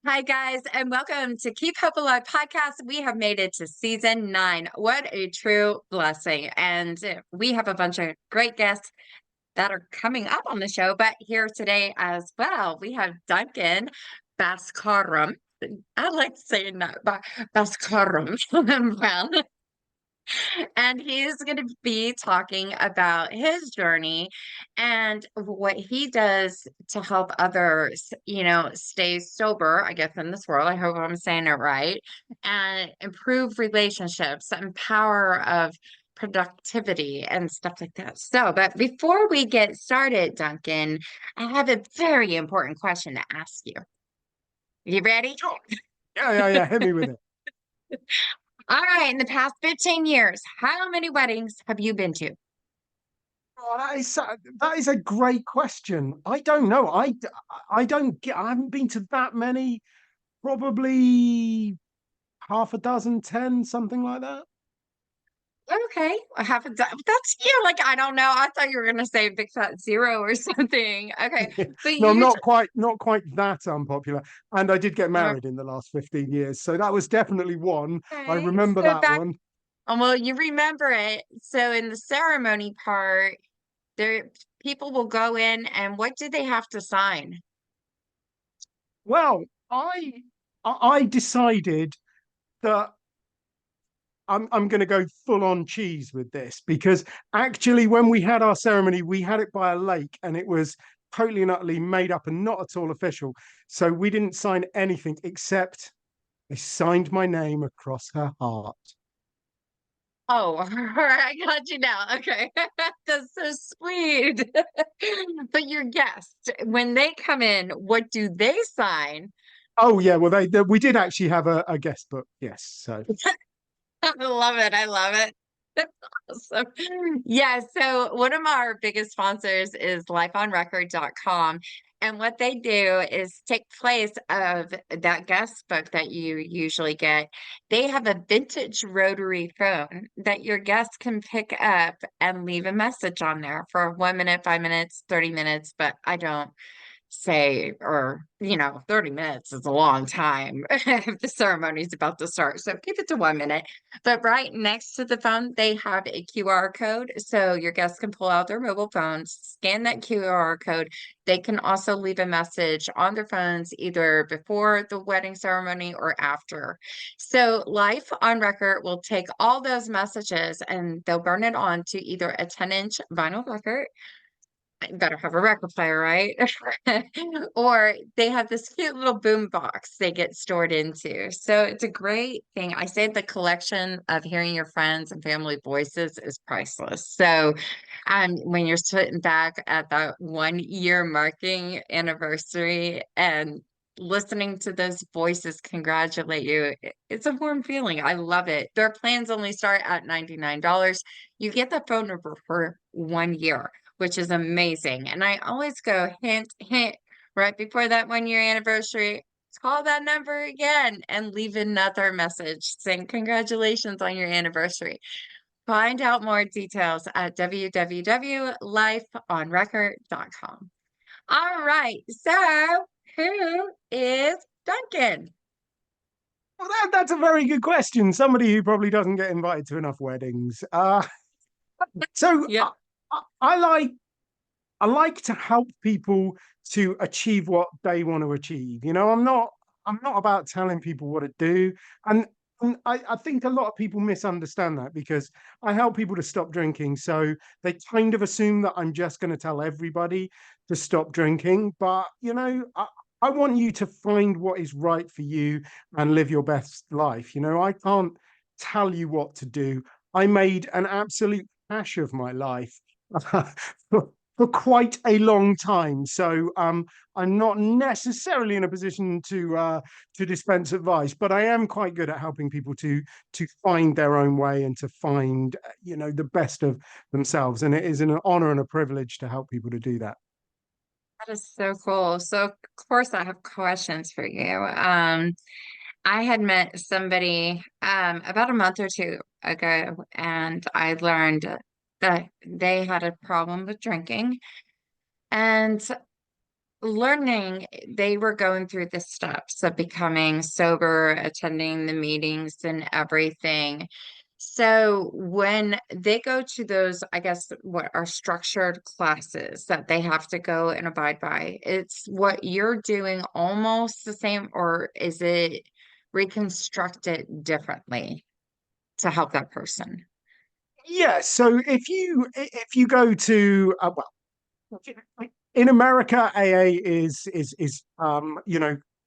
Hi, guys, and welcome to Keep Hope Alive podcast. We have made it to season 9. What a true blessing. And we have a bunch of great guests that are coming up on the show, but here today as well, we have Duncan Bhaskaran. I like saying that, but Bhaskaran. Well, and he's going to be talking about his journey and what he does to help others, stay sober, I guess, in this world. I hope I'm saying it right, and improve relationships and power of productivity and stuff like that. So, but before we get started, Duncan, I have a very important question to ask you. You ready? Sure. Yeah. Hit me with it. All right, in the past 15 years, how many weddings have you been to? Oh, that is a great question. I don't know. I don't get. I haven't been to that many. Probably half a dozen, 10, something like that. Okay, I haven't done that's like I don't know. I thought you were gonna say big fat zero or something. Okay, but No, I'm you not quite that unpopular. And I did get married in the last 15 years, so that was definitely one. I okay. remember So that back, one. well, you remember it. So in the ceremony part, there people will go in, and what do they have to sign? Well, I decided that I'm going to go full on cheese with this because actually, when we had our ceremony, we had it by a lake and it was totally and utterly made up and not at all official. So we didn't sign anything except I signed my name across her heart. Oh, I got you now. Okay, that's so sweet. But your guests, when they come in, what do they sign? Oh yeah, well we did actually have a guest book, yes. So I love it. I love it. That's awesome. Yeah, so one of our biggest sponsors is lifeonrecord.com. And what they do is take place of that guest book that you usually get. They have a vintage rotary phone that your guests can pick up and leave a message on there for 1 minute, 5 minutes, 30 minutes, but I don't say, or 30 minutes is a long time if the ceremony is about to start, so keep it to 1 minute. But right next to the phone they have a QR code, so your guests can pull out their mobile phones, scan that QR code. They can also leave a message on their phones either before the wedding ceremony or after. So Life on Record will take all those messages and they'll burn it on to either a 10-inch vinyl record. I better have a record player, right? Or they have this cute little boom box they get stored into. So it's a great thing. I say the collection of hearing your friends and family voices is priceless. So when you're sitting back at that 1 year marking anniversary and listening to those voices congratulate you, it's a warm feeling. I love it. Their plans only start at $99. You get the phone number for 1 year, which is amazing. And I always go hint, hint, right before that 1 year anniversary, call that number again and leave another message saying congratulations on your anniversary. Find out more details at www.lifeonrecord.com. All right. So who is Duncan? well, that's a very good question. Somebody who probably doesn't get invited to enough weddings. So Yep. I like to help people to achieve what they want to achieve. I'm not about telling people what to do. And I think a lot of people misunderstand that because I help people to stop drinking. So they kind of assume that I'm just going to tell everybody to stop drinking. But, I want you to find what is right for you and live your best life. I can't tell you what to do. I made an absolute hash of my life for quite a long time. So I'm not necessarily in a position to dispense advice, but I am quite good at helping people to find their own way and to find the best of themselves. And it is an honor and a privilege to help people to do that. That is so cool. So, of course, I have questions for you. I had met somebody about a month or two ago, and I learned that they had a problem with drinking. And learning, they were going through the steps of becoming sober, attending the meetings and everything. So when they go to those, I guess, what are structured classes that they have to go and abide by, it's what you're doing almost the same, or is it reconstructed differently to help that person? Yeah, so if you go to well, in America, AA is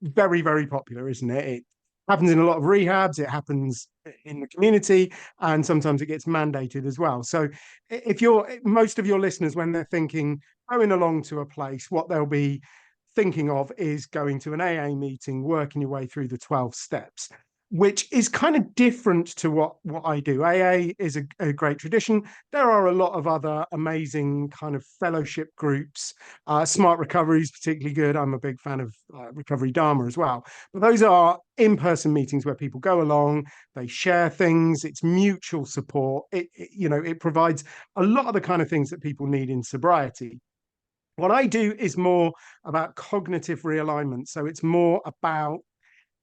very, very popular, isn't it? It happens in a lot of rehabs, it happens in the community, and sometimes it gets mandated as well. So if you're most of your listeners, when they're thinking going along to a place, what they'll be thinking of is going to an AA meeting, working your way through the 12 steps, which is kind of different to what I do. AA is a great tradition. There are a lot of other amazing kind of fellowship groups. Smart Recovery is particularly good. I'm a big fan of Recovery Dharma as well. But those are in-person meetings where people go along, they share things, it's mutual support. It provides a lot of the kind of things that people need in sobriety. What I do is more about cognitive realignment. So it's more about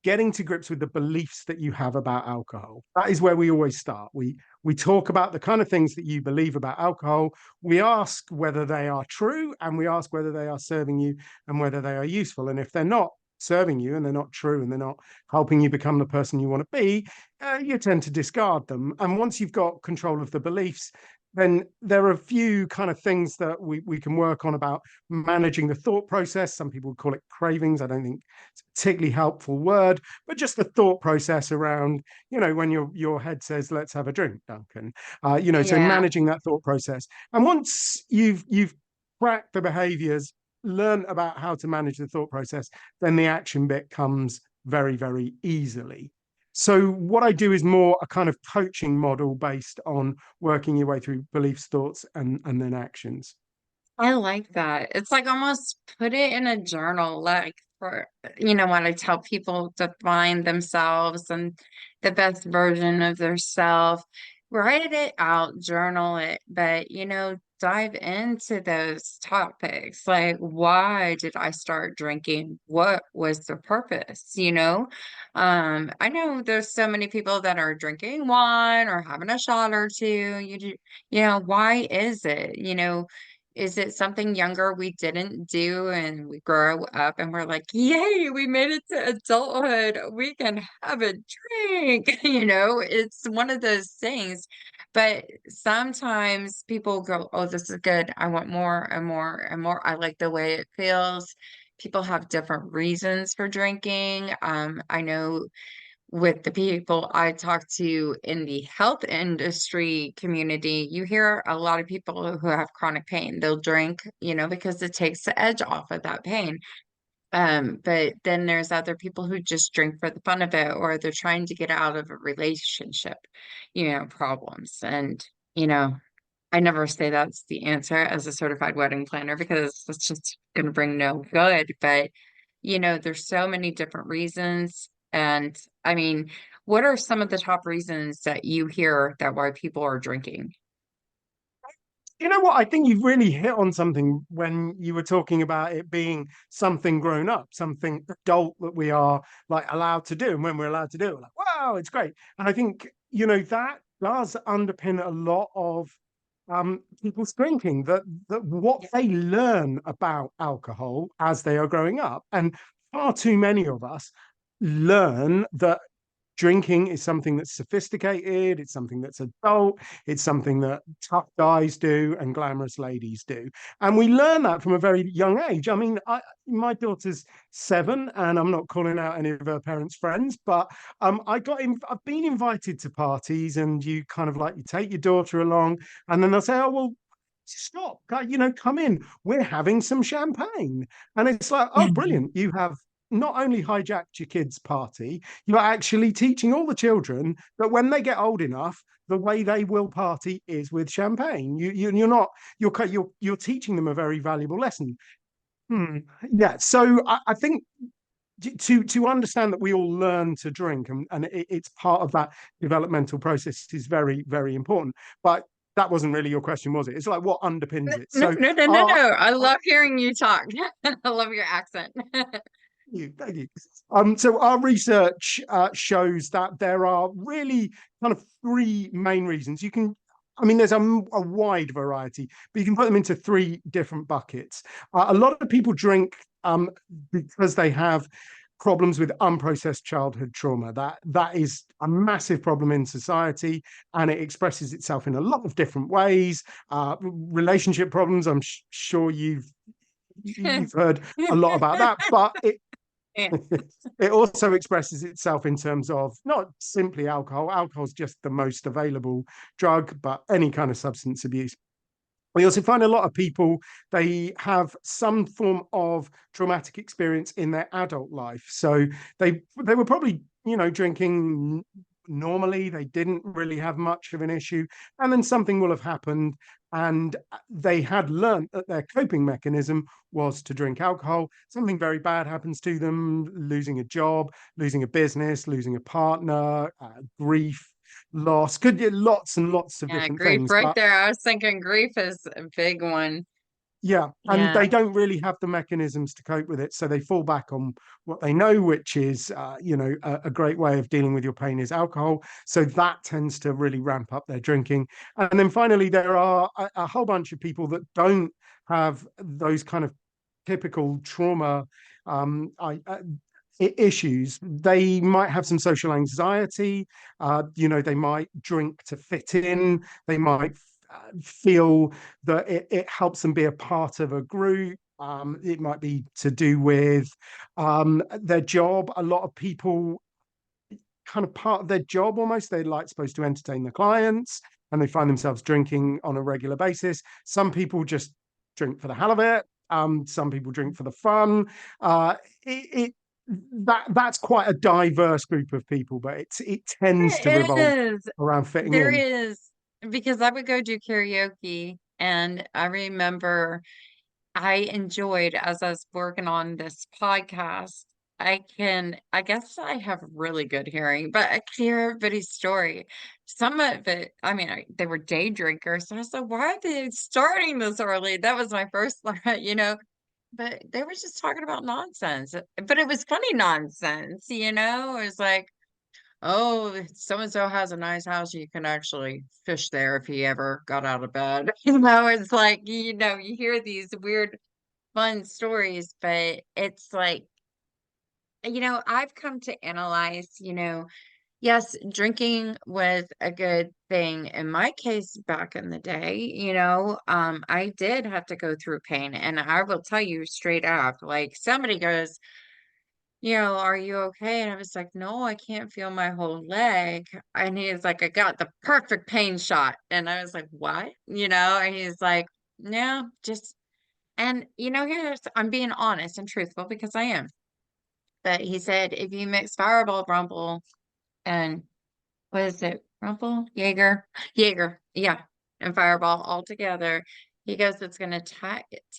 getting to grips with the beliefs that you have about alcohol. That is where we always start. We talk about the kind of things that you believe about alcohol. We ask whether they are true, and we ask whether they are serving you and whether they are useful. And if they're not serving you and they're not true and they're not helping you become the person you want to be, you tend to discard them. And once you've got control of the beliefs, then there are a few kind of things that we can work on about managing the thought process. Some people would call it cravings. I don't think it's a particularly helpful word, but just the thought process around, when your head says, let's have a drink, Duncan. So Yeah. managing that thought process. And once you've cracked the behaviors, learn about how to manage the thought process, then the action bit comes very, very easily. So what I do is more a kind of coaching model based on working your way through beliefs, thoughts, and then actions. I like that. It's like almost put it in a journal, like for, when I tell people to find themselves and the best version of their self, write it out, journal it, but, dive into those topics. Like, why did I start drinking? What was the purpose? I know there's so many people that are drinking wine or having a shot or two. Why is it? Is it something younger we didn't do and we grow up and we're like, yay, we made it to adulthood. We can have a drink. It's one of those things. But sometimes people go, oh, this is good. I want more and more and more. I like the way it feels. People have different reasons for drinking. I know with the people I talk to in the health industry community, you hear a lot of people who have chronic pain. They'll drink, because it takes the edge off of that pain. But then there's other people who just drink for the fun of it, or they're trying to get out of a relationship, problems. And, you know, I never say that's the answer as a certified wedding planner because that's just going to bring no good. But, there's so many different reasons. And I mean, what are some of the top reasons that you hear that why people are drinking? You know what? I think you've really hit on something when you were talking about it being something grown up, something adult that we are like allowed to do. And when we're allowed to do it, we're like, wow, it's great. And I think, that does underpin a lot of people's drinking, that what they learn about alcohol as they are growing up. And far too many of us learn that drinking is something that's sophisticated, it's something that's adult, it's something that tough guys do and glamorous ladies do. And we learn that from a very young age. I mean, my daughter's 7, and I'm not calling out any of her parents' friends, but I've been invited to parties, and you kind of like you take your daughter along, and then they'll say, oh, well, stop, come in, we're having some champagne. And it's like, oh, brilliant, you have not only hijacked your kids' party, you're actually teaching all the children that when they get old enough, the way they will party is with champagne. You're not you're teaching them a very valuable lesson. Hmm. Yeah, so I think to understand that we all learn to drink, and it's part of that developmental process is very, very important. But that wasn't really your question, was it? It's like what underpins it. No, So no, no, no, our, no. I our love hearing you talk. I love your accent. thank you. So our research shows that there are really kind of three main reasons. I mean, there's a wide variety, but you can put them into three different buckets. A lot of people drink because they have problems with unprocessed childhood trauma. That is a massive problem in society, and it expresses itself in a lot of different ways. Relationship problems. Sure you've heard a lot about that, but Yeah. it also expresses itself in terms of not simply alcohol. Alcohol is just the most available drug, but any kind of substance abuse. We also find a lot of people, they have some form of traumatic experience in their adult life. So they were probably, drinking normally. They didn't really have much of an issue. And then something will have happened, and they had learned that their coping mechanism was to drink alcohol. Something very bad happens to them, losing a job, losing a business, losing a partner, grief, loss, could get lots and lots of Yeah, different grief things. right But there. I was thinking grief is a big one. yeah, and Yeah. they don't really have the mechanisms to cope with it, so they fall back on what they know, which is, a great way of dealing with your pain is alcohol. So that tends to really ramp up their drinking. And then finally, there are a whole bunch of people that don't have those kind of typical trauma issues. They might have some social anxiety. They might drink to fit in. They might feel that it helps them be a part of a group. It might be to do with their job. A lot of people, kind of part of their job almost, they're like supposed to entertain the clients, and they find themselves drinking on a regular basis. Some people just drink for the hell of it. Some people drink for the fun. It that's quite a diverse group of people, but it tends to There revolve is. around fitting There in. is. Because I would go do karaoke, and I remember I enjoyed as I was working on this podcast. I guess I have really good hearing, but I can hear everybody's story. Some of it, I mean, they were day drinkers. And I said, why are they starting this early? That was my first thought. But they were just talking about nonsense. But it was funny nonsense. It was like, oh, so and so has a nice house. You can actually fish there if he ever got out of bed. It's like, you hear these weird, fun stories, but it's like, I've come to analyze, yes, drinking was a good thing in my case back in the day. I did have to go through pain, and I will tell you straight up, like somebody goes, are you okay? And I was like, no, I can't feel my whole leg. And he's like, I got the perfect pain shot. And I was like, what? And he's like, yeah, here's, I'm being honest and truthful because I am. But he said, if you mix Fireball, Rumble, and what is it? Rumble, Jaeger, yeah, and Fireball all together, he goes, it's going to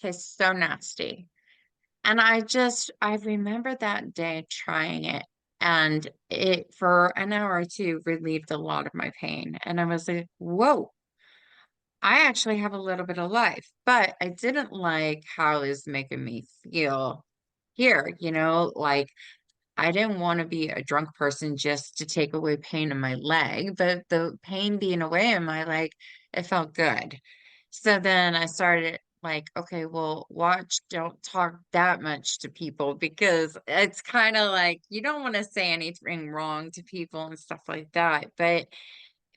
taste so nasty. And I remember that day trying it, and it for an hour or two relieved a lot of my pain. And I was like, whoa, I actually have a little bit of life. But I didn't like how it was making me feel here, like I didn't want to be a drunk person just to take away pain in my leg, but the pain being away in my leg, it felt good. So then I started like, okay, well, don't talk that much to people because it's kind of like you don't want to say anything wrong to people and stuff like that. But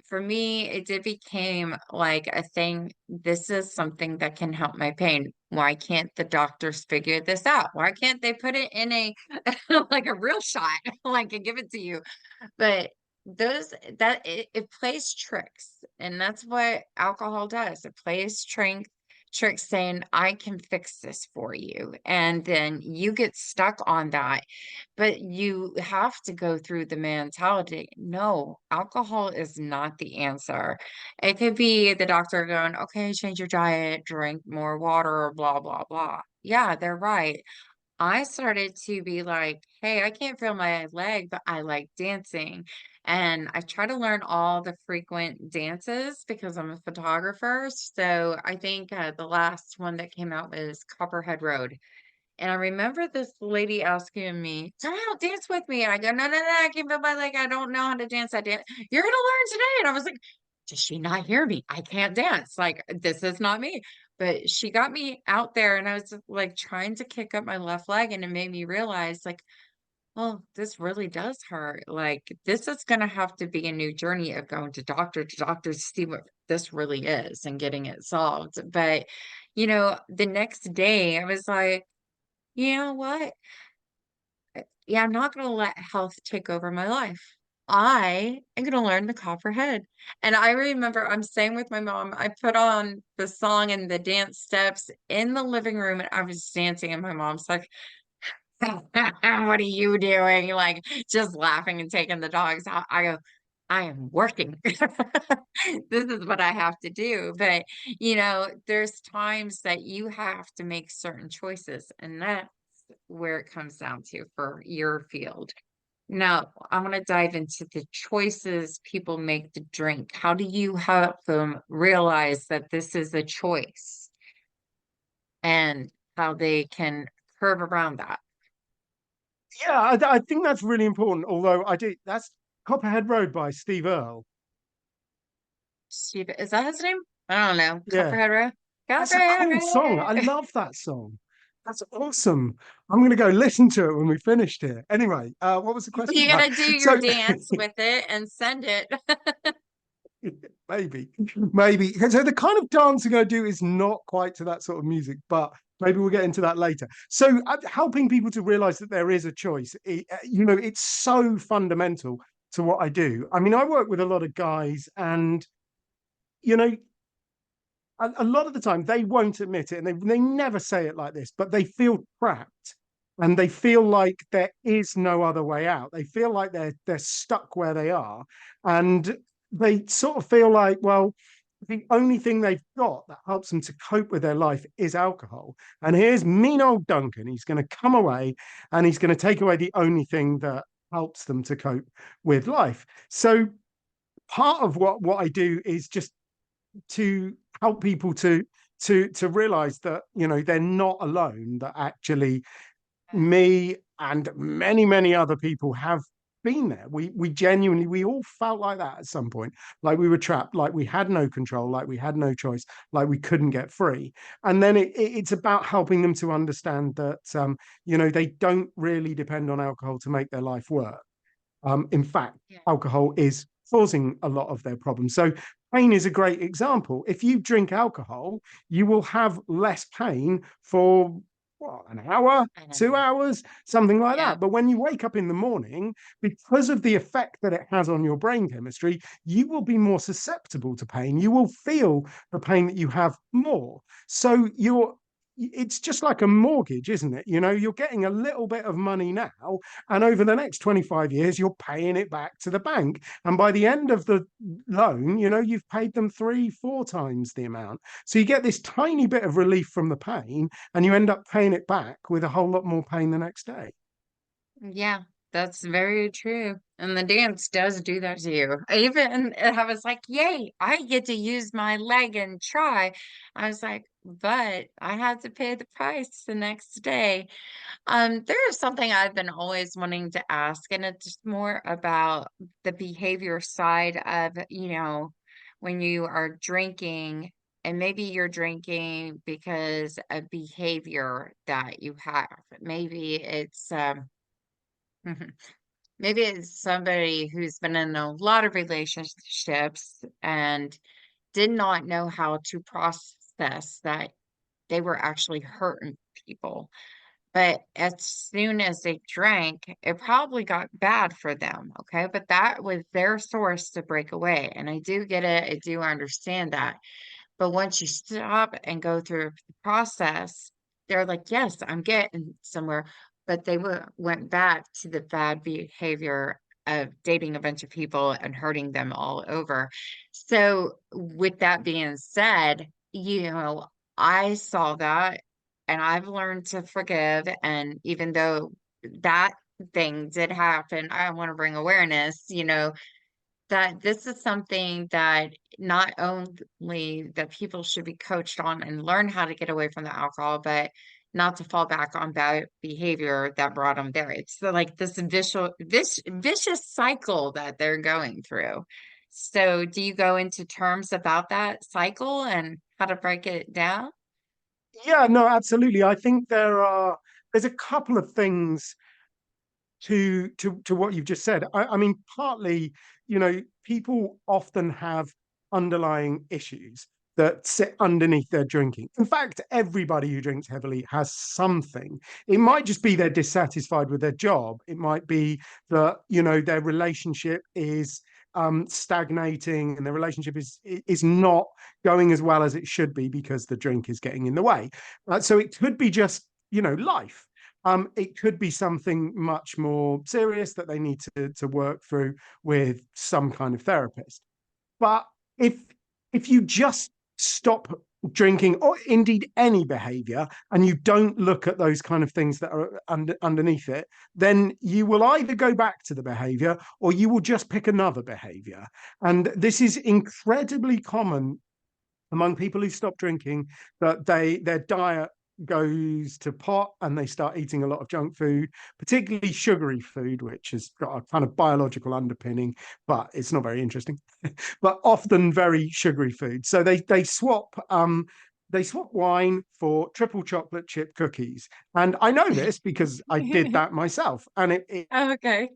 for me, it did became like a thing. This is something that can help my pain. Why can't the doctors figure this out? Why can't they put it in a like a real shot, like and give it to you? But it plays tricks, and that's what alcohol does. It plays tricks saying, I can fix this for you. And then you get stuck on that. But you have to go through the mentality. No, alcohol is not the answer. It could be the doctor going, okay, change your diet, drink more water, blah, blah, blah. Yeah, they're right. I started to be like, hey, I can't feel my leg, but I like dancing. And I try to learn all the frequent dances because I'm a photographer. So I think the last one that came out was Copperhead Road. And I remember this lady asking me, "Come out, dance with me." And I go, "No, no, no, I can't feel my leg. I don't know how to dance. I dance. You're gonna learn today." And I was like, "Does she not hear me? I can't dance. Like, this is not me." But she got me out there and I was like trying to kick up my left leg, and it made me realize, like, oh, this really does hurt. Like, this is gonna have to be a new journey of going to doctor to see what this really is and getting it solved. But the next day I was like, you know what? Yeah, I'm not gonna let health take over my life. I am gonna learn the Copperhead. And I remember I'm staying with my mom. I put on the song and the dance steps in the living room and I was dancing and my mom's like, "What are you doing?" Like just laughing and taking the dogs out. I go, "I am working. This is what I have to do." But there's times that you have to make certain choices, and that's where it comes down to for your field. Now, I want to dive into the choices people make to drink. How do you help them realize that this is a choice and how they can curve around that? Yeah, I think that's really important. Although I do, that's Copperhead Road by Steve Earle. Steve, is that his name? I don't know. Yeah, Copperhead Road. that's a Copperhead cool song. I Road. love that song. That's awesome. I'm going to go listen to it when we finished here. Anyway, what was the question? You No. gotta do your So dance with it and send it. maybe, maybe. So the kind of dancing I do is not quite to that sort of music, but maybe we'll get into that later. So helping people to realize that there is a choice, it's so fundamental to what I do. I mean, I work with a lot of guys, and you know, a lot of the time they won't admit it, and they never say it like this, but they feel trapped. And they feel like there is no other way out. They feel like they're stuck where they are, and they sort of feel like, well, the only thing they've got that helps them to cope with their life is alcohol. And here's mean old Duncan. He's going to come away and he's going to take away the only thing that helps them to cope with life. So part of what I do is just to help people to realize that they're not alone, that actually me and many other people have been there. We genuinely, we all felt like that at some point, like we were trapped, like we had no control, like we had no choice, like we couldn't get free. And then it's about helping them to understand that they don't really depend on alcohol to make their life work. In fact, Yeah. alcohol is causing a lot of their problems. So pain is a great example. If you drink alcohol, you will have less pain for what, an hour, I don't 2 hours, something like Yeah. that. But when you wake up in the morning, because of the effect that it has on your brain chemistry, you will be more susceptible to pain. You will feel the pain that you have more. So it's just like a mortgage, isn't it? You're getting a little bit of money now, and over the next 25 years, you're paying it back to the bank. And by the end of the loan, you've paid them 3, 4 times the amount. So you get this tiny bit of relief from the pain, and you end up paying it back with a whole lot more pain the next day. Yeah, that's very true. And the dance does do that to you. Even I was like, yay, I get to use my leg and try. I was like, but I had to pay the price the next day. There is something I've been always wanting to ask, and it's more about the behavior side of, when you are drinking, and maybe you're drinking because of behavior that you have. Maybe it's maybe it's somebody who's been in a lot of relationships and did not know how to process that they were actually hurting people. But as soon as they drank, it probably got bad for them, okay? But that was their source to break away. And I do get it. I do understand that. But once you stop and go through the process, they're like, yes, I'm getting somewhere. But they went back to the bad behavior of dating a bunch of people and hurting them all over. So, with that being said, I saw that and I've learned to forgive. And even though that thing did happen, I want to bring awareness, that this is something that not only that people should be coached on and learn how to get away from the alcohol, but not to fall back on bad behavior that brought them there. It's like this vicious cycle that they're going through. So, do you go into terms about that cycle and how to break it down? Yeah, no, absolutely. I think there's a couple of things to what you've just said. I mean, partly, people often have underlying issues that sit underneath their drinking. In fact, everybody who drinks heavily has something. It might just be they're dissatisfied with their job. It might be that, their relationship is stagnating and the relationship is not going as well as it should be because the drink is getting in the way. So it could be just, life. It could be something much more serious that they need to work through with some kind of therapist. But if you just stop drinking or indeed any behavior and you don't look at those kind of things that are underneath it, then you will either go back to the behavior or you will just pick another behavior. And this is incredibly common among people who stop drinking, that their diet goes to pot and they start eating a lot of junk food, particularly sugary food, which has got a kind of biological underpinning, but it's not very interesting. But often very sugary food. So they swap wine for triple chocolate chip cookies. And I know this because I did that myself. And it Okay.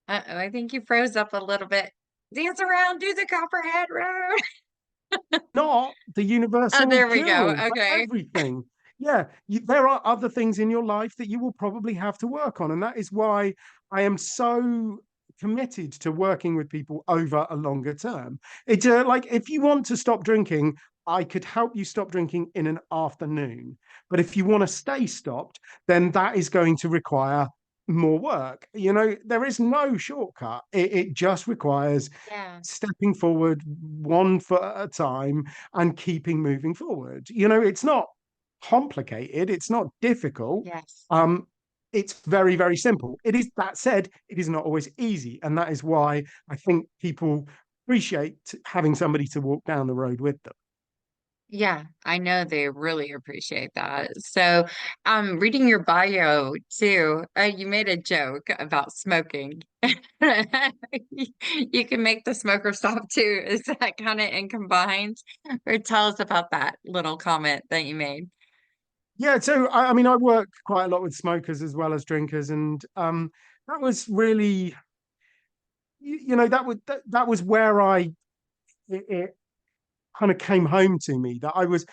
Uh-oh, I think you froze up a little bit. Dance around, do the Copperhead Road. not the Oh, universal there we go. cure for Okay. everything. Yeah, there are other things in your life that you will probably have to work on. And that is why I am so committed to working with people over a longer term. It's like if you want to stop drinking, I could help you stop drinking in an afternoon. But if you want to stay stopped, then that is going to require more work. There is no shortcut. It just requires Yeah. stepping forward one foot at a time and keeping moving forward. It's not complicated, it's not difficult. Yes. Um, it's very, very simple. It is, that said, it is not always easy. And that is why I think people appreciate having somebody to walk down the road with them. Yeah, I know they really appreciate that. So, reading your bio too, you made a joke about smoking. You can make the smoker stop too. Is that kind of in combined? Or tell us about that little comment that you made. Yeah, so I mean, I work quite a lot with smokers as well as drinkers, and that was really, that was where it kind of came home to me that I was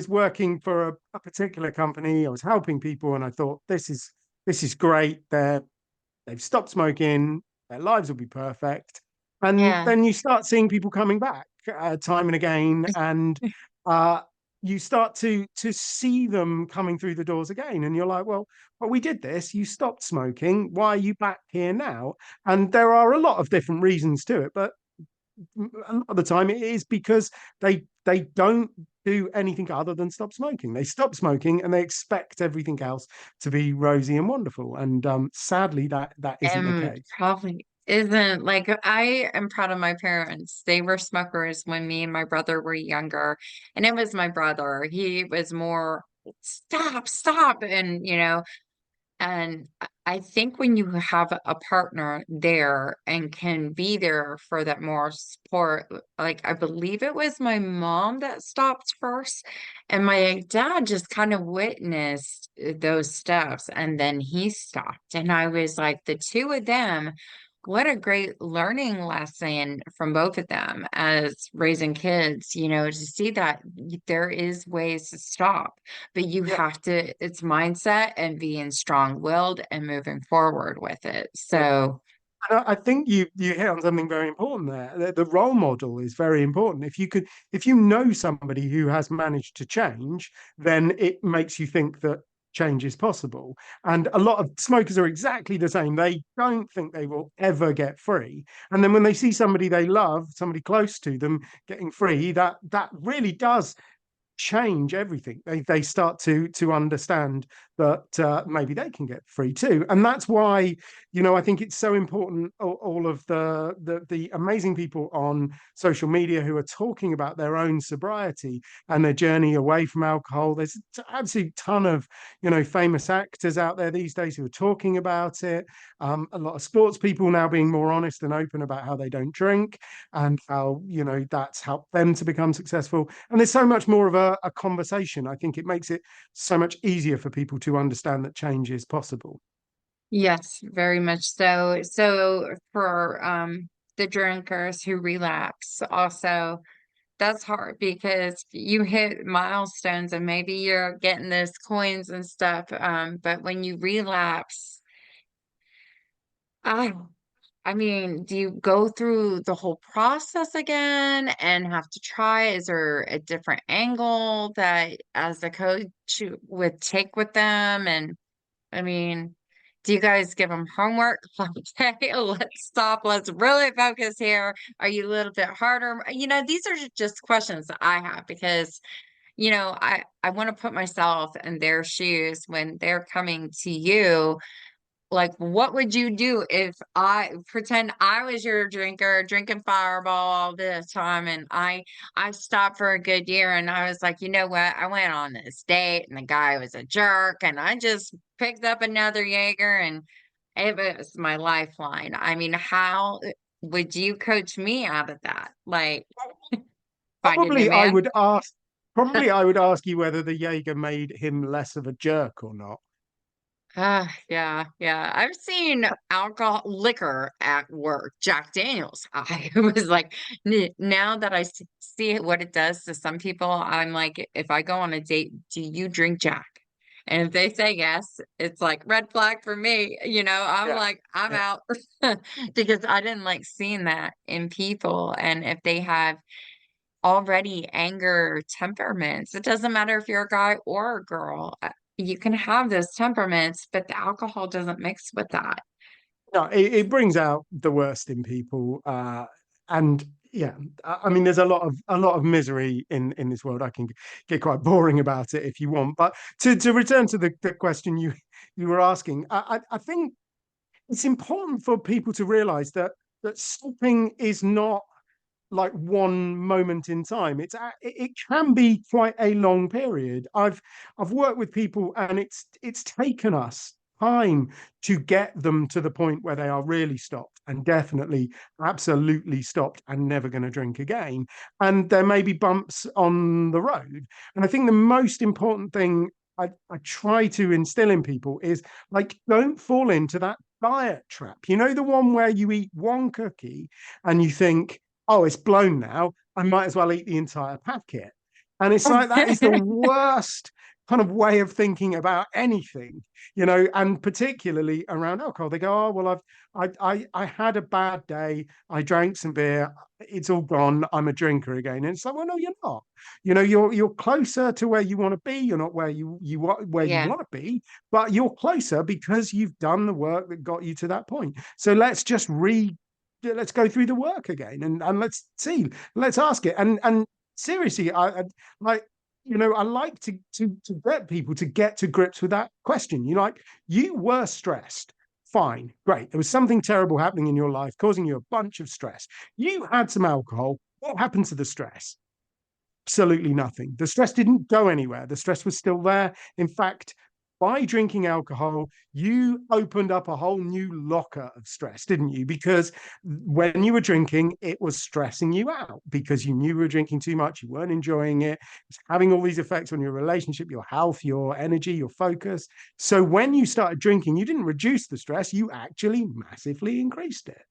working for a particular company. I was helping people, and I thought this is great. They've stopped smoking. Their lives will be perfect. And Yeah. then you start seeing people coming back time and again, and uh, you start to see them coming through the doors again. And you're like, well, we did this. You stopped smoking. Why are you back here now? And there are a lot of different reasons to it, but a lot of the time it is because they don't do anything other than stop smoking. They stop smoking and they expect everything else to be rosy and wonderful. And sadly, that isn't the And case. probably isn't like I am proud of my parents. They were smokers when me and my brother were younger. And it was my brother. He was more stop, stop. And I think when you have a partner there and can be there for that more support, like I believe it was my mom that stopped first, and my dad just kind of witnessed those steps and then he stopped. And I was like, the two of them, what a great learning lesson from both of them as raising kids, to see that there is ways to stop, but you Yeah, have to, it's mindset and being strong-willed and moving forward with it. yeah. So, And I think you hit on something very important there. The role model is very important. If you know somebody who has managed to change, then it makes you think that change is possible. And a lot of smokers are exactly the same. They don't think they will ever get free. And then when they see somebody they love, somebody close to them getting free, that really does change everything. They start to understand that maybe they can get free too. And that's why, I think it's so important, all of the amazing people on social media who are talking about their own sobriety and their journey away from alcohol. There's an absolute ton of, famous actors out there these days who are talking about it. A lot of sports people now being more honest and open about how they don't drink and how, that's helped them to become successful. And there's so much more of a conversation. I think it makes it so much easier for people to understand that change is possible. Yes, very much so. So for the drinkers who relapse, also that's hard because you hit milestones and maybe you're getting those coins and stuff. But when you relapse, I I mean, do you go through the whole process again and have to try? Is there a different angle that as a coach you would take with them? And I mean, do you guys give them homework? Like, okay, let's stop. Let's really focus here. Are you a little bit harder? These are just questions that I have because, I want to put myself in their shoes when they're coming to you. Like, what would you do if I pretend I was your drinker, drinking Fireball all the time, and I stopped for a good year, and I was like, you know what? I went on this date, and the guy was a jerk, and I just picked up another Jaeger, and it was my lifeline. I mean, how would you coach me out of that? Like, find a new Probably I man? would ask. Probably I would ask you whether the Jaeger made him less of a jerk or not. Yeah, yeah. I've seen liquor at work. Jack Daniels. I was like, now that see what it does to some people, I'm like, if I go on a date, do you drink Jack? And if they say yes, it's like red flag for me. I'm Yeah. like, I'm Yeah. out because I didn't like seeing that in people. And if they have already anger temperaments. It doesn't matter if you're a guy or a girl. You can have those temperaments, but the alcohol doesn't mix with that. No, it brings out the worst in people, and yeah, I mean, there's a lot of misery in this world. I can get quite boring about it if you want, but to return to the question you were asking, I think it's important for people to realize that stopping is not like one moment in time. It can be quite a long period. I've worked with people, and it's taken us time to get them to the point where they are really stopped and definitely absolutely stopped and never going to drink again. And there may be bumps on the road. And I think the most important thing I try to instill in people is, like, don't fall into that diet trap. The one where you eat one cookie and you think, oh, it's blown now, I might as well eat the entire packet. And it's like, that is the worst kind of way of thinking about anything, and particularly around alcohol. They go, oh, well, I had a bad day, I drank some beer, it's all gone, I'm a drinker again. And it's like, well, no, you're not. You're closer to where you want to be. You're not where where you Yeah. want to be, but you're closer because you've done the work that got you to that point. So let's go through the work again, and let's ask it. And seriously, I like, I like to get people to get to grips with that question. You were stressed. Fine, great. There was something terrible happening in your life, causing you a bunch of stress. You had some alcohol. What happened to the stress? Absolutely nothing. The stress didn't go anywhere. The stress was still there. In fact, by drinking alcohol, you opened up a whole new locker of stress, didn't you? Because when you were drinking, it was stressing you out because you knew you were drinking too much, you weren't enjoying it, it's having all these effects on your relationship, your health, your energy, your focus. So when you started drinking, you didn't reduce the stress, you actually massively increased it.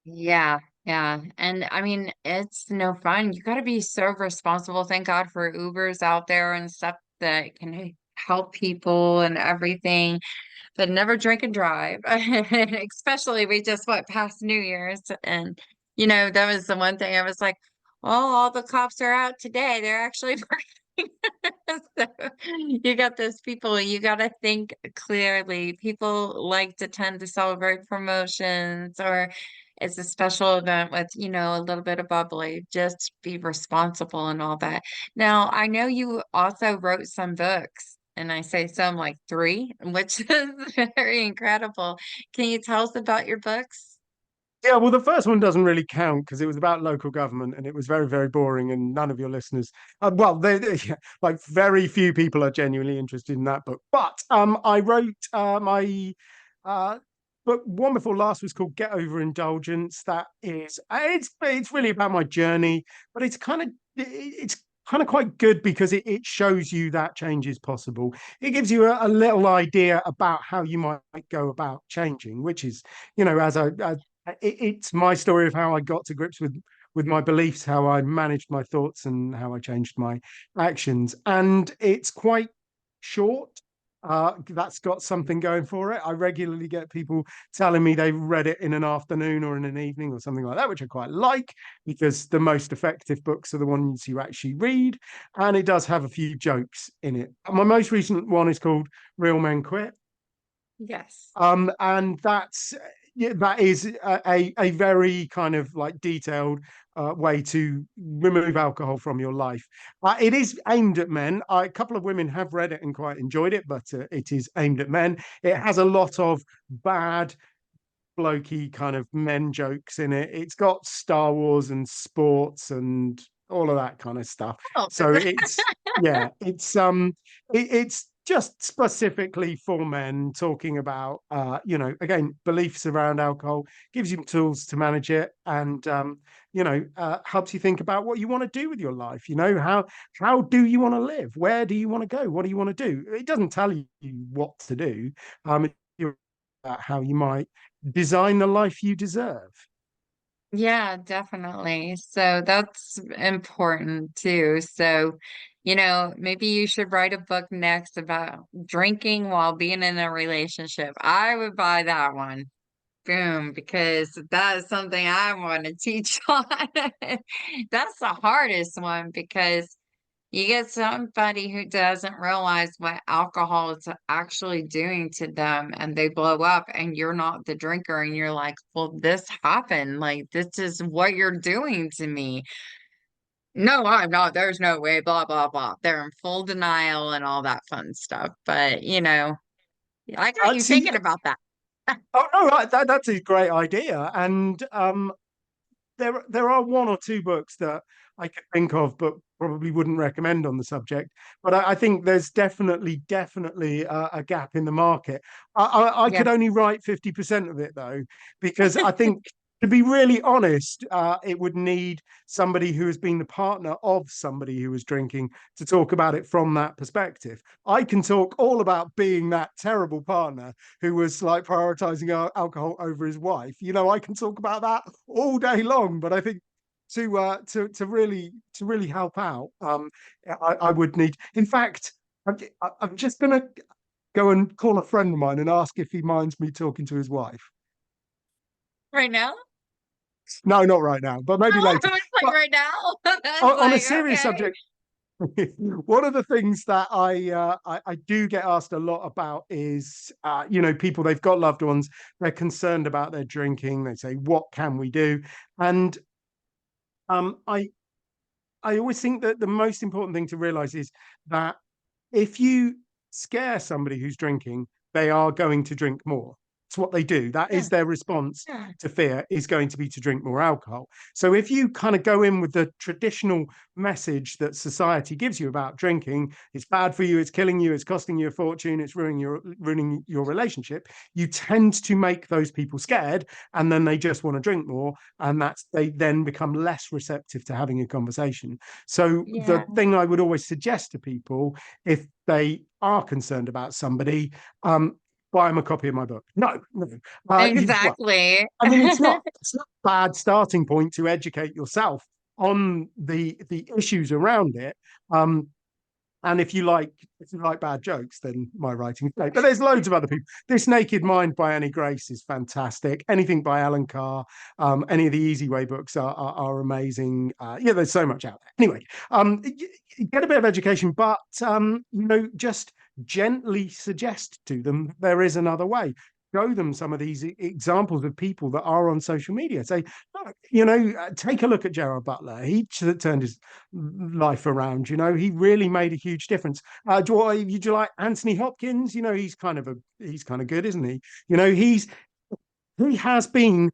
Yeah, yeah. And I mean, it's no fun. You got to be so responsible. Thank God for Ubers out there and stuff that can help people and everything, but never drink and drive. Especially we just went past New Year's, and that was the one thing I was like, oh, all the cops are out today. They're actually working. So you got those people, you got to think clearly. People like to tend to celebrate promotions or it's a special event with, a little bit of bubbly. Just be responsible and all that. Now, I know you also wrote some books, and I say some like three, which is very incredible. Can you tell us about your books? Yeah, well, the first one doesn't really count because it was about local government and it was very, very boring. And none of your listeners, well, yeah, like very few people are genuinely interested in that book. But I wrote my uh, book. One before last was called Get Over Indulgence. That is, it's really about my journey, but it's kind of quite good because it shows you that change is possible. It gives you a little idea about how you might go about changing, which is, as it's my story of how I got to grips with my beliefs, how I managed my thoughts, and how I changed my actions. And it's quite short. That's got something going for it. I regularly get people telling me they've read it in an afternoon or in an evening or something like that, which I quite like because the most effective books are the ones you actually read. And it does have a few jokes in it. My most recent one is called Real Men Quit. Yes. And that's yeah, that is a very kind of like detailed way to remove alcohol from your life. It is aimed at men. A couple of women have read it and quite enjoyed it, but it is aimed at men. It has a lot of bad blokey kind of men jokes in it. It's got Star Wars and sports and all of that kind of stuff. Oh, So it's yeah, it's just specifically for men talking about again beliefs around alcohol, gives you tools to manage it, and helps you think about what you want to do with your life. How do you want to live? Where do you want to go? What do you want to do? It doesn't tell you what to do. How you might design the life you deserve. yeah, definitely. So that's important too. So, maybe you should write a book next about drinking while being in a relationship. I would buy that one. Boom, because that is something I want to teach on. That's the hardest one because you get somebody who doesn't realize what alcohol is actually doing to them and they blow up and you're not the drinker and you're like, well, this happened. Like, this is what you're doing to me. No, I'm not. There's no way, blah, blah, blah. They're in full denial and all that fun stuff. But, I got you See, thinking about that. oh no, right, that's a great idea, and there are one or two books that I could think of, but probably wouldn't recommend on the subject. But I think there's definitely a gap in the market. I Yeah. could only write 50% of it though, because I think. To be really honest, it would need somebody who has been the partner of somebody who was drinking to talk about it from that perspective. I can talk all about being that terrible partner who was like prioritizing alcohol over his wife. I can talk about that all day long. But I think to really help out, I would need. In fact, I'm just gonna go and call a friend of mine and ask if he minds me talking to his wife. Right now? No, not right now, but maybe I later. was like, But right now? I was on a like, serious okay. subject, one of the things that I do get asked a lot about is people, they've got loved ones, they're concerned about their drinking. They say, "What can we do?" And um, I I always think that the most important thing to realize is that if you scare somebody who's drinking, they are going to drink more. It's what they do. That Yeah. is their response Yeah. to fear, is going to be to drink more alcohol. So if you kind of go in with the traditional message that society gives you about drinking, it's bad for you, it's killing you, it's costing you a fortune, it's ruining your relationship, you tend to make those people scared, and then they just want to drink more, and they then become less receptive to having a conversation. So the Yeah. thing I would always suggest to people, if they are concerned about somebody, buy them a copy of my book. No, no. Well, Exactly. I mean, it's not a bad starting point to educate yourself on the issues around it. Um, and if you like bad jokes, then my writing's great. But there's loads of other people. This Naked Mind by Annie Grace is fantastic. Anything by Alan Carr, any of the Easy Way books are amazing. Yeah, there's so much out there. Anyway, get a bit of education, but just gently suggest to them there is another way. show them some of these examples of people that are on social media. Say, look, take a look at Gerard Butler. He turned his life around. He really made a huge difference. Would you like Anthony Hopkins? He's kind of good, isn't he? He has been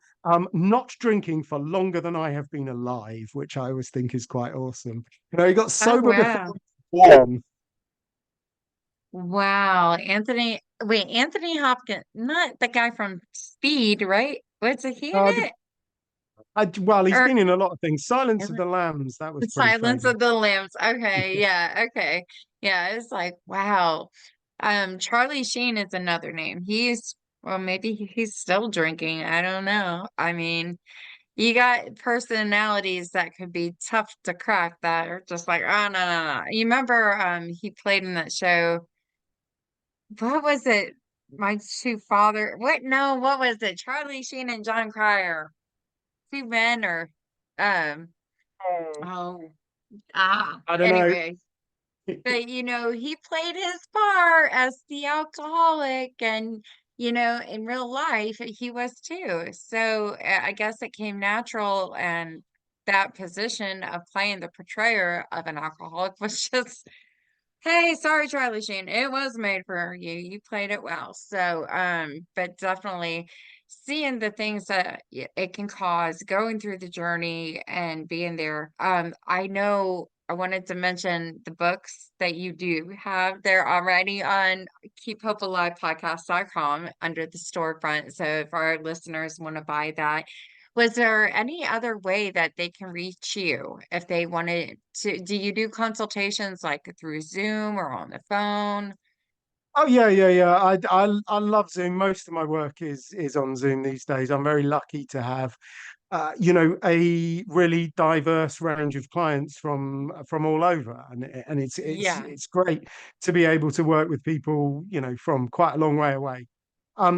not drinking for longer than I have been alive, which I always think is quite awesome. He got Oh, sober before wow. one. Wow. Anthony Hopkins, not the guy from Speed, right? Was he in Uh, it? well, he's Or been in a lot of things. Silence is of it the Lambs, that was pretty Silence famous. of the Lambs? Okay, yeah, okay. Yeah, it's like, wow. Charlie Sheen is another name. Well, maybe he's still drinking. I don't know. I mean, you got personalities that could be tough to crack that are just like, oh, no, no, no. You remember he played in that show. What was it? My two father. What? No, what was it? Charlie Sheen and John Cryer. Two men or um Oh, oh I don't know. anyway. But he played his part as the alcoholic and in real life he was too. So I guess it came natural and that position of playing the portrayer of an alcoholic was just hey, sorry, Charlie Sheen. It was made for you. You played it well. So, but definitely seeing the things that it can cause, going through the journey and being there. I know I wanted to mention the books that you do have. They're already on keephopealivepodcast.com under the storefront. So if our listeners want to buy that, was there any other way that they can reach you if they wanted to? Do you do consultations like through Zoom or on the phone? Oh yeah, yeah, yeah. I love Zoom. Most of my work is on Zoom these days. I'm very lucky to have a really diverse range of clients from all over, and Yeah. it's great to be able to work with people from quite a long way away.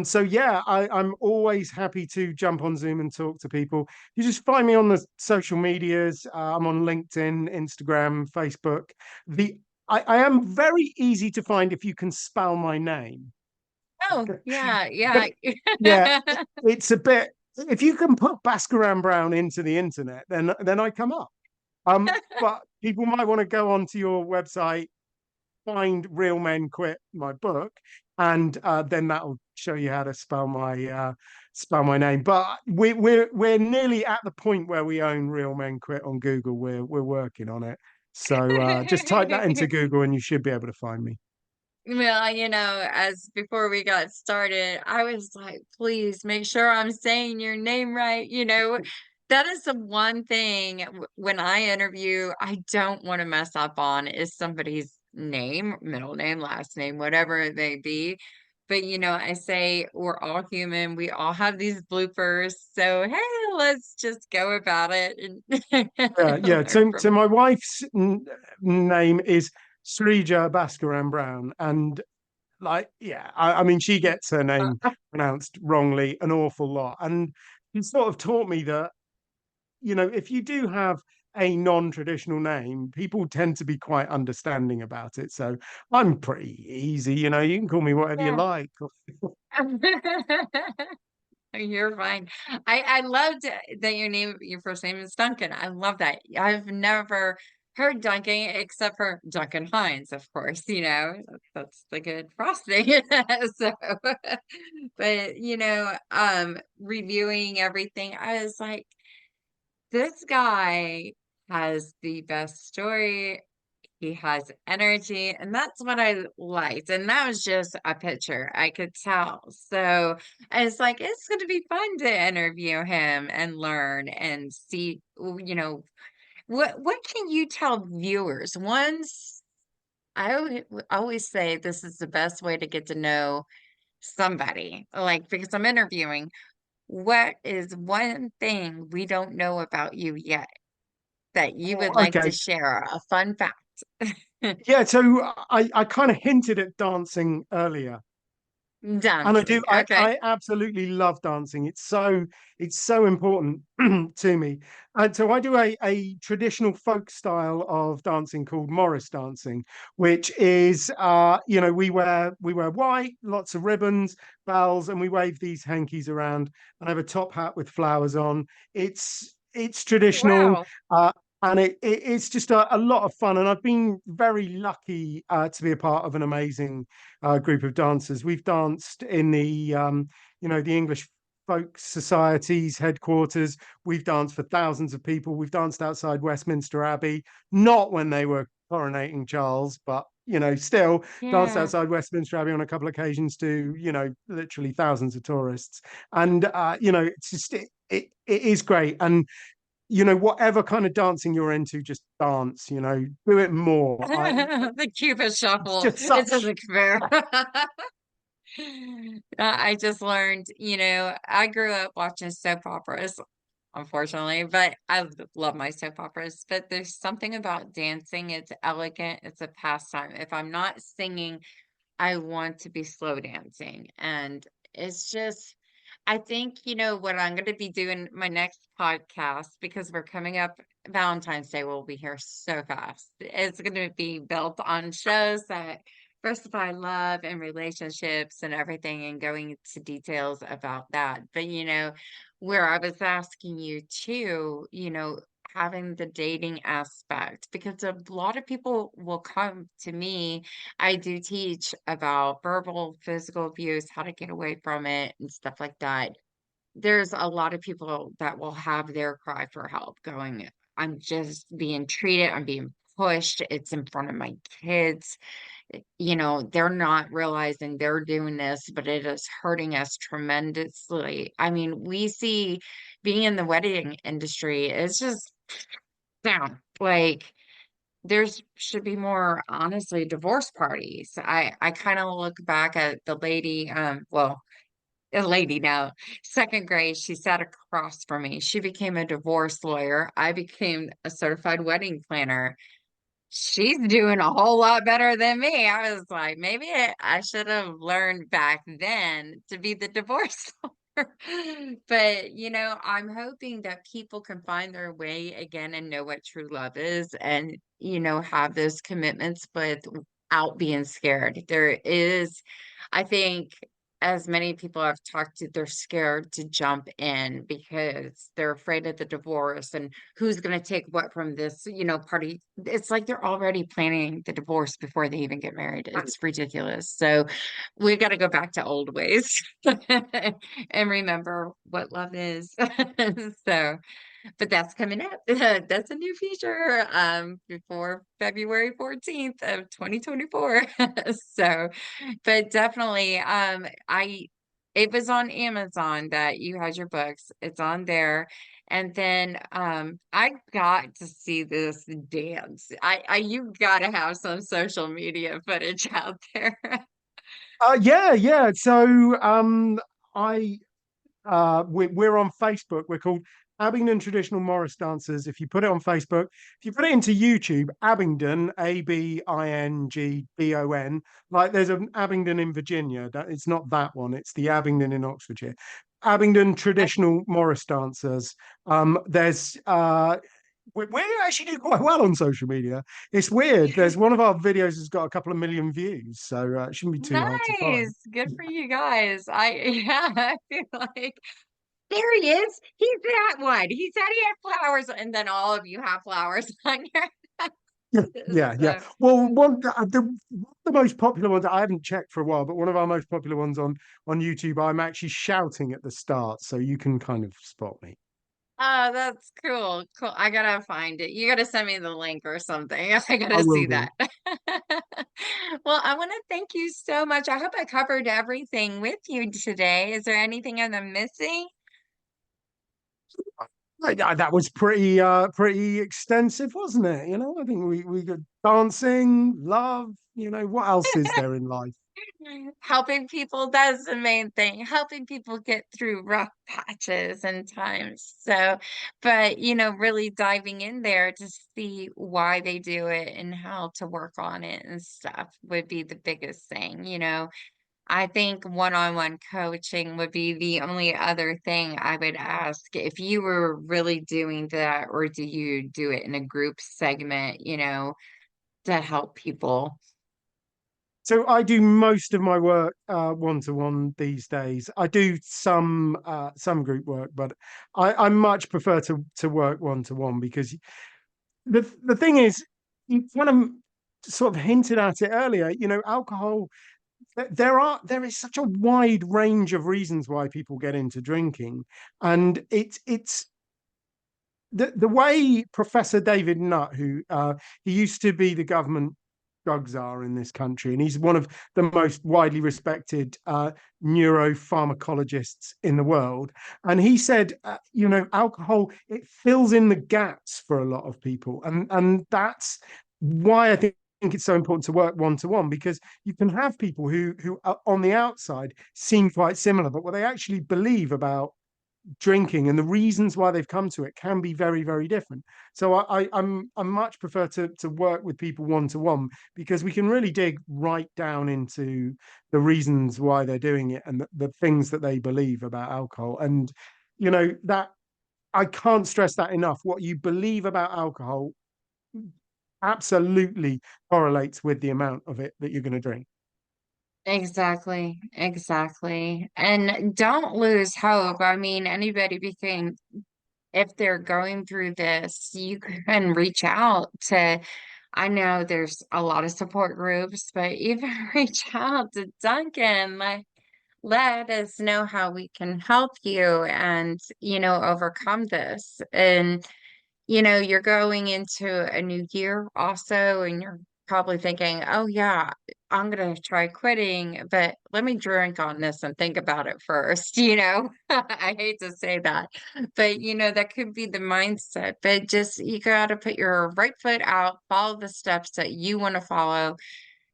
So yeah, I'm always happy to jump on Zoom and talk to people. You just find me on the social medias. I'm on LinkedIn, Instagram, Facebook. The I am very easy to find if you can spell my name. Oh, yeah, But yeah. yeah, it's a bit. If you can put Bhaskaran Brown into the internet, then I come up. But people might want to go onto your website, find Real Men Quit, my book, and then that'll show you how to spell my name. But we're nearly at the point where we own Real Men Quit on Google. We're working on it. So just type that into Google, and you should be able to find me. Well, as before we got started, I was like, please make sure I'm saying your name right. That is the one thing when I interview, I don't want to mess up on is somebody's name, middle name, last name, whatever it may be. But, I say we're all human. We all have these bloopers. So, hey, let's just go about it and Yeah. learn So from my wife's name is Srija Bhaskaran Brown, and like, yeah, I mean, she gets her name it. pronounced wrongly an awful lot, and she sort of taught me that if you do have a non-traditional name, people tend to be quite understanding about it. So I'm pretty easy, you can call me whatever you Yeah. like. You're fine. I loved that your first name is Duncan. I love that. I've never heard Duncan except for Duncan Hines, of course, that's the good frosting. So, but reviewing everything, I was like, this guy has the best story. He has energy, and that's what I liked. And that was just a picture. I could tell. So it's like it's going to be fun to interview him and learn and see, what can you tell viewers? Once I always say this is the best way to get to know somebody, like because I'm interviewing. What is one thing we don't know about you yet that you would like to Okay. share? A fun fact. Yeah, so I kind of hinted at dancing earlier. And I do, Dancing. Okay. I absolutely love dancing. It's so important to me. And so I do a traditional folk style of dancing called Morris dancing, which is, we wear white, lots of ribbons, bells, and we wave these hankies around and have a top hat with flowers on. It's traditional. Wow. And it's just a lot of fun. And I've been very lucky to be a part of an amazing group of dancers. We've danced in the English Folk Society's headquarters. We've danced for thousands of people. We've danced outside Westminster Abbey, not when they were coronating Charles, but still danced Yeah. outside Westminster Abbey on a couple of occasions to, literally thousands of tourists. And it's just it is great. And whatever kind of dancing you're into, just dance, do it more. The Cupid It's shuffle. just It's just such. a fair. I just learned, I grew up watching soap operas, unfortunately, but I love my soap operas. But there's something about dancing. It's elegant. It's a pastime. If I'm not singing, I want to be slow dancing. And it's just, I think, what I'm going to be doing my next podcast, because we're coming up, Valentine's Day will be here so fast. It's going to be built on shows that first of all, I love and relationships and everything, and going into details about that. But, where I was asking you too, having the dating aspect, because a lot of people will come to me. I do teach about verbal, physical abuse, how to get away from it, and stuff like that. There's a lot of people that will have their cry for help going, I'm just being treated, I'm being pushed, it's in front of my kids. They're not realizing they're doing this, but it is hurting us tremendously. I mean, we see being in the wedding industry is just down. Like, there's should be more, honestly, divorce parties. I kind of look back at the lady, well, a lady now, second grade, she sat across from me. She became a divorce lawyer. I became a certified wedding planner. She's doing a whole lot better than me. I was like, maybe I should have learned back then to be the divorce lawyer. But, I'm hoping that people can find their way again and know what true love is, and, have those commitments without being scared. There is, I think, as many people I've talked to, they're scared to jump in because they're afraid of the divorce and who's going to take what from this, party. It's like they're already planning the divorce before they even get married. It's ridiculous. So we got to go back to old ways and remember what love is. So, but that's coming up. That's a new feature before February 14th of 2024. So, but definitely I it was on Amazon that you had your books. It's on there. And then I got to see this dance. I you gotta have some social media footage out there. Yeah, yeah. So I we're on Facebook. We're called Abingdon Traditional Morris Dancers. If you put it on Facebook, if you put it into YouTube, Abingdon, Abingdon, like there's an Abingdon in Virginia. That it's not that one. It's the Abingdon in Oxfordshire. Abingdon Traditional Morris Dancers. There's we actually do quite well on social media. It's weird. There's one of our videos has got a couple of million views, so it shouldn't be too hard to find. Nice. Good for you guys. Yeah, I feel like there he is. He's that one. He said he had flowers, and then all of you have flowers on your Yeah, head. yeah, yeah. So Well, the most popular ones I haven't checked for a while, but one of our most popular ones on YouTube, I'm actually shouting at the start, so you can kind of spot me. oh, that's cool. Cool. I gotta find it. You gotta send me the link or something. I I gotta will see do. that. Well, I want to thank you so much. I hope I covered everything with you today. Is there anything I'm missing? That was pretty extensive, wasn't it? I think we got dancing, love. What else is there in life? Helping people, that's the main thing. Helping people get through rough patches and times. So, but really diving in there to see why they do it and how to work on it and stuff would be the biggest thing. I think one-on-one coaching would be the only other thing I would ask if you were really doing that, or do you do it in a group segment, to help people? So I do most of my work one to one these days. I do some group work, but I much prefer to work one to one because the thing is, you kind of sort of hinted at it earlier. Alcohol. There is such a wide range of reasons why people get into drinking, and it's the way Professor David Nutt, who he used to be the government drug czar in this country, and he's one of the most widely respected neuropharmacologists in the world. And he said, alcohol, it fills in the gaps for a lot of people, and that's why I think it's so important to work one to one, because you can have people who on the outside seem quite similar, but what they actually believe about drinking and the reasons why they've come to it can be very, very different. So I much prefer to work with people one to one, because we can really dig right down into the reasons why they're doing it, and the things that they believe about alcohol. And that, I can't stress that enough. What you believe about alcohol absolutely correlates with the amount of it that you're going to drink. Exactly, exactly. And don't lose hope. I mean, anybody became, if they're going through this, you can reach out to, I know there's a lot of support groups, but even reach out to Duncan, like, let us know how we can help you and, overcome this. And you're going into a new year also, and you're probably thinking, oh, yeah, I'm going to try quitting, but let me drink on this and think about it first. I hate to say that, but that could be the mindset. But just, you got to put your right foot out, follow the steps that you want to follow,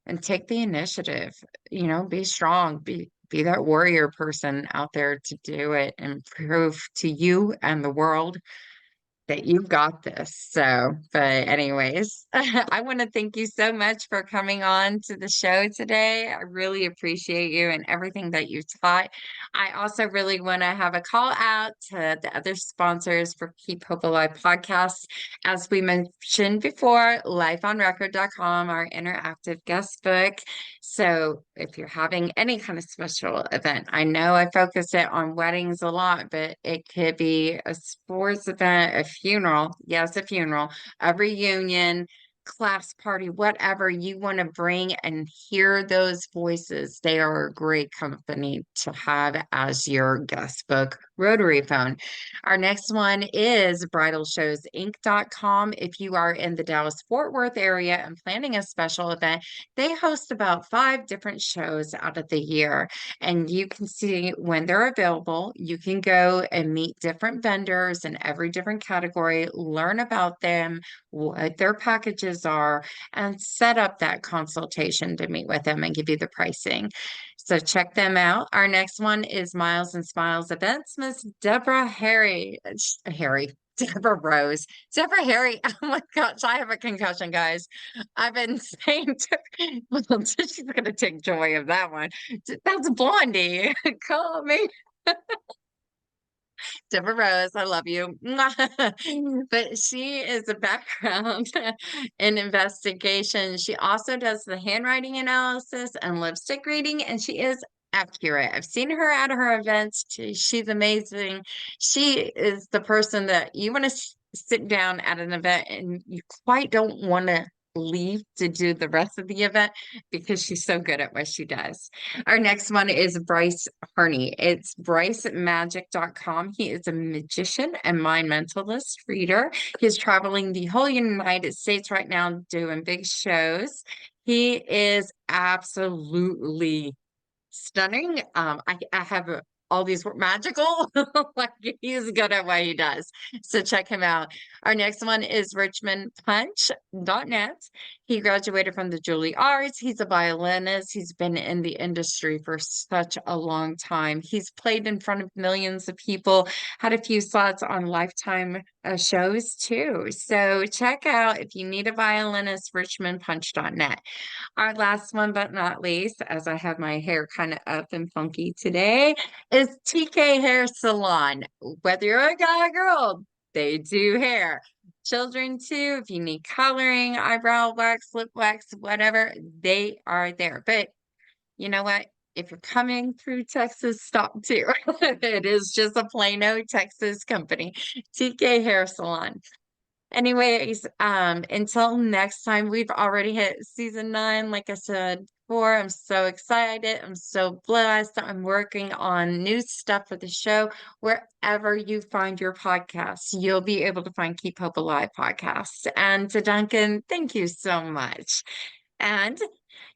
and take the initiative. Be strong, be that warrior person out there to do it and prove to you and the world that you've got this. So, but anyways, I want to thank you so much for coming on to the show today. I really appreciate you and everything that you taught. I also really want to have a call out to the other sponsors for Keep Hope Alive podcast. As we mentioned before, lifeonrecord.com, our interactive guest book. So if you're having any kind of special event, I know I focus it on weddings a lot, but it could be a sports event, a funeral. Yes, a funeral, a reunion, class party, whatever you want to bring and hear those voices. They are a great company to have as your guest book rotary phone. Our next one is bridalshowsinc.com. If you are in the Dallas Fort Worth area and planning a special event, they host about 5 different shows out of the year, and you can see when they're available. You can go and meet different vendors in every different category, learn about them, what their packages are, and set up that consultation to meet with them and give you the pricing. So check them out. Our next one is Miles and Smiles Events. Miss Deborah Deborah Rose, Deborah Harry. Oh my gosh, I have a concussion, guys. I've been saying well, she's gonna take joy of that one. That's Blondie. Call me. Deborah Rose, I love you. But she is a background in investigation. She also does the handwriting analysis and lipstick reading, and she is accurate. I've seen her at her events. She's amazing. She is the person that you want to sit down at an event and you quite don't want to leave to do the rest of the event because she's so good at what she does. Our next one is Bryce Harney. It's brycemagic.com. He is a magician and mind mentalist reader. He's traveling the whole United States right now doing big shows. He is absolutely stunning. I have all these magical, like he's good at what he does. So check him out. Our next one is richmondpunch.net. He graduated from the Juilliard. He's a violinist. He's been in the industry for such a long time. He's played in front of millions of people, had a few slots on Lifetime shows too. So check out, if you need a violinist, richmondpunch.net. Our last one but not least, as I have my hair kind of up and funky today, is TK Hair Salon. Whether you're a guy or girl, they do hair. Children too, if you need coloring, eyebrow wax, lip wax, whatever, they are there. But you know what? If you're coming through Texas, stop too. It is just a Plano, Texas company, TK Hair Salon. Anyways, until next time, we've already hit season 9. Like I said before, I'm so excited. I'm so blessed. I'm working on new stuff for the show. Wherever you find your podcasts, you'll be able to find Keep Hope Alive podcasts. And to Duncan, thank you so much. And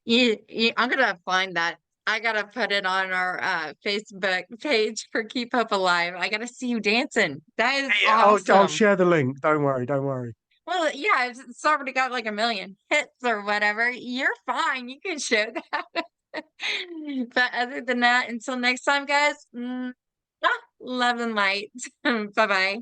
I'm gonna find that. I gotta put it on our Facebook page for Keep Hope Alive. I gotta see you dancing. That is Yeah, I'll awesome. share the link. Don't worry, don't worry. Well, yeah, it's already got like a million hits or whatever. You're fine. You can show that. But other than that, until next time, guys, love and light. Bye bye.